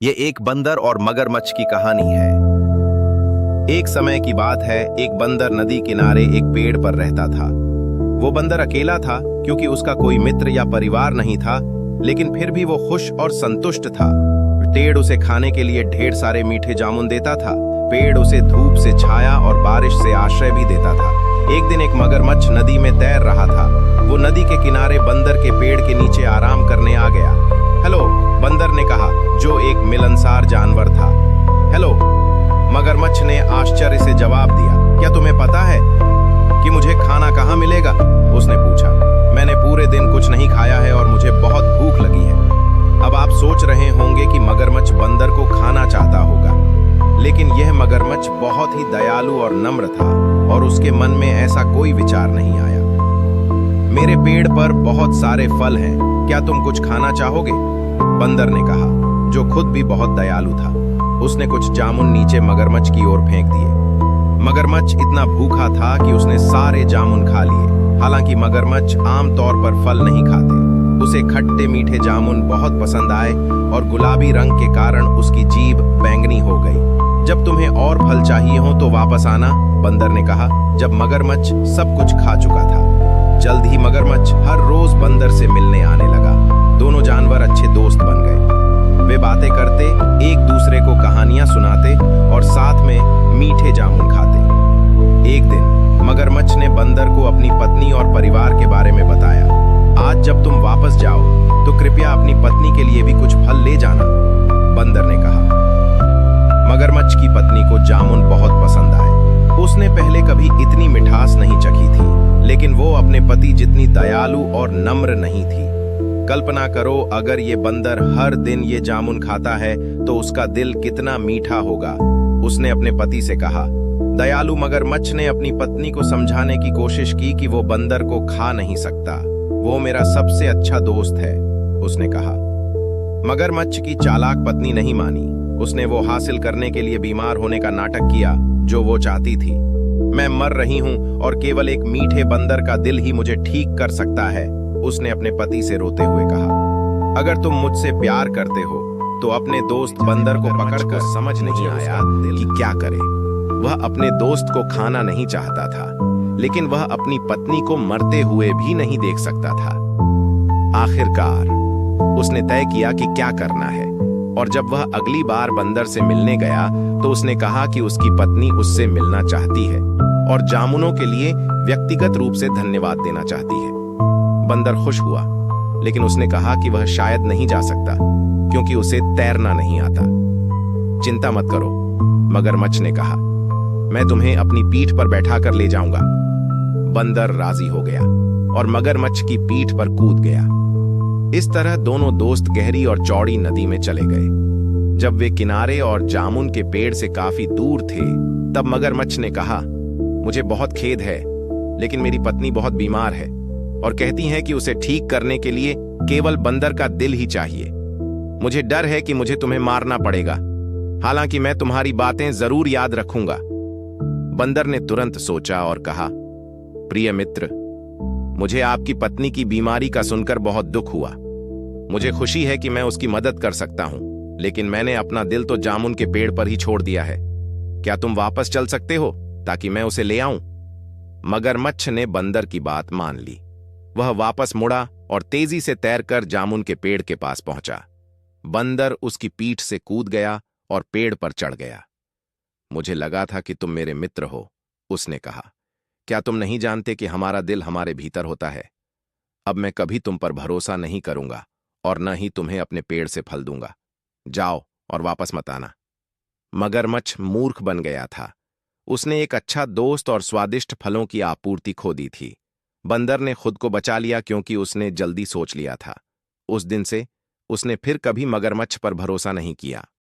ये एक बंदर और मगरमच्छ की कहानी है। एक समय की बात है, एक बंदर नदी किनारे एक पेड़ पर रहता था। वो बंदर अकेला था क्योंकि उसका कोई मित्र या परिवार नहीं था, लेकिन फिर भी वो खुश और संतुष्ट था। पेड़ उसे खाने के लिए ढेर सारे मीठे जामुन देता था। पेड़ उसे धूप से छाया और बारिश से आश्रय भी देता था। एक दिन एक मगरमच्छ नदी में तैर रहा था। वो नदी के किनारे बंदर के पेड़ के नीचे आराम करने आ गया। हेलो, बंदर ने कहा, जो एक मिलनसार जानवर था। हेलो, मगरमच्छ ने आश्चर्य से जवाब दिया, क्या तुम्हें पता है कि मुझे खाना कहाँ मिलेगा? उसने पूछा। मैंने पूरे दिन कुछ नहीं खाया है और मुझे बहुत भूख लगी है। अब आप सोच रहे होंगे कि मगरमच्छ बंदर को खाना चाहता होगा, लेकिन यह मगरमच्छ बहुत ही दयालु और नम्र था और उसके मन में ऐसा कोई विचार नहीं आया। मेरे पेड़ पर बहुत सारे फल हैं, क्या तुम कुछ खाना चाहोगे? बंदर ने कहा, जो खुद भी बहुत दयालु था। उसने कुछ जामुन नीचे मगरमच्छ की ओर फेंक दिए। मगरमच्छ इतना भूखा था कि उसने सारे जामुन खा लिए। हालांकि मगरमच्छ आमतौर पर फल नहीं खाते। उसे खट्टे मीठे जामुन बहुत पसंद आए और गुलाबी रंग के कारण उसकी जीभ बैंगनी हो गई। जब तुम्हें और फल चाहिए हो तो वापस आना, बंदर ने कहा, जब मगरमच्छ सब कुछ खा चुका था। जल्द ही मगरमच्छ हर रोज बंदर से मिलने आने लगा। दोनों जानवर अच्छे दोस्त बन गए। वे बातें करते, एक दूसरे को कहानियां सुनाते और साथ में मीठे जामुन खाते। एक दिन मगरमच्छ ने बंदर को अपनी पत्नी और परिवार के बारे में बताया। आज जब तुम वापस जाओ तो कृपया अपनी पत्नी के लिए भी कुछ फल ले जाना, बंदर ने कहा। मगरमच्छ की पत्नी को जामुन बहुत पसंद आए। उसने पहले कभी इतनी मिठास नहीं चखी थी, लेकिन वो अपने पति जितनी दयालु और नम्र नहीं थी। कल्पना करो, अगर ये बंदर हर दिन ये जामुन खाता है तो उसका दिल कितना मीठा होगा, उसने अपने पति से कहा। दयालु मगरमच्छ ने अपनी पत्नी को समझाने की कोशिश की कि वो बंदर को खा नहीं सकता, वो मेरा सबसे अच्छा दोस्त है, उसने कहा। मगरमच्छ की चालाक पत्नी नहीं मानी। उसने वो हासिल करने के लिए बीमार होने का नाटक किया जो वो चाहती थी। मैं मर रही हूं और केवल एक मीठे बंदर का दिल ही मुझे ठीक कर सकता है, उसने अपने पति से रोते हुए कहा। अगर तुम मुझसे प्यार करते हो तो अपने दोस्त बंदर को पकड़कर समझ नहीं आया कि क्या करे। वह अपने दोस्त को खाना नहीं चाहता था, लेकिन वह अपनी पत्नी को मरते हुए भी नहीं देख सकता था। आखिरकार उसने तय किया कि क्या करना है, और जब वह अगली बार बंदर से मिलने गया तो उसने कहा कि उसकी पत्नी उससे मिलना चाहती है और जामुनों के लिए व्यक्तिगत रूप से धन्यवाद देना चाहती है। बंदर खुश हुआ, लेकिन उसने कहा कि वह शायद नहीं जा सकता क्योंकि उसे तैरना नहीं आता। चिंता मत करो, मगरमच्छ ने कहा, मैं तुम्हें अपनी पीठ पर बैठा कर ले जाऊंगा। बंदर राजी हो गया और मगरमच्छ की पीठ पर कूद गया। इस तरह दोनों दोस्त गहरी और चौड़ी नदी में चले गए। जब वे किनारे और जामुन के पेड़ से काफी दूर थे, तब मगरमच्छ ने कहा, मुझे बहुत खेद है, लेकिन मेरी पत्नी बहुत बीमार है और कहती हैं कि उसे ठीक करने के लिए केवल बंदर का दिल ही चाहिए। मुझे डर है कि मुझे तुम्हें मारना पड़ेगा, हालांकि मैं तुम्हारी बातें जरूर याद रखूंगा। बंदर ने तुरंत सोचा और कहा, प्रिय मित्र, मुझे आपकी पत्नी की बीमारी का सुनकर बहुत दुख हुआ। मुझे खुशी है कि मैं उसकी मदद कर सकता हूं, लेकिन मैंने अपना दिल तो जामुन के पेड़ पर ही छोड़ दिया है। क्या तुम वापस चल सकते हो ताकि मैं उसे ले आऊं? मगरमच्छ ने बंदर की बात मान ली। वह वापस मुड़ा और तेजी से तैरकर जामुन के पेड़ के पास पहुंचा। बंदर उसकी पीठ से कूद गया और पेड़ पर चढ़ गया। मुझे लगा था कि तुम मेरे मित्र हो, उसने कहा। क्या तुम नहीं जानते कि हमारा दिल हमारे भीतर होता है? अब मैं कभी तुम पर भरोसा नहीं करूंगा और न ही तुम्हें अपने पेड़ से फल दूंगा। जाओ और वापस मत आना। मगरमच्छ मूर्ख बन गया था। उसने एक अच्छा दोस्त और स्वादिष्ट फलों की आपूर्ति खो दी थी। बंदर ने खुद को बचा लिया क्योंकि उसने जल्दी सोच लिया था। उस दिन से उसने फिर कभी मगरमच्छ पर भरोसा नहीं किया।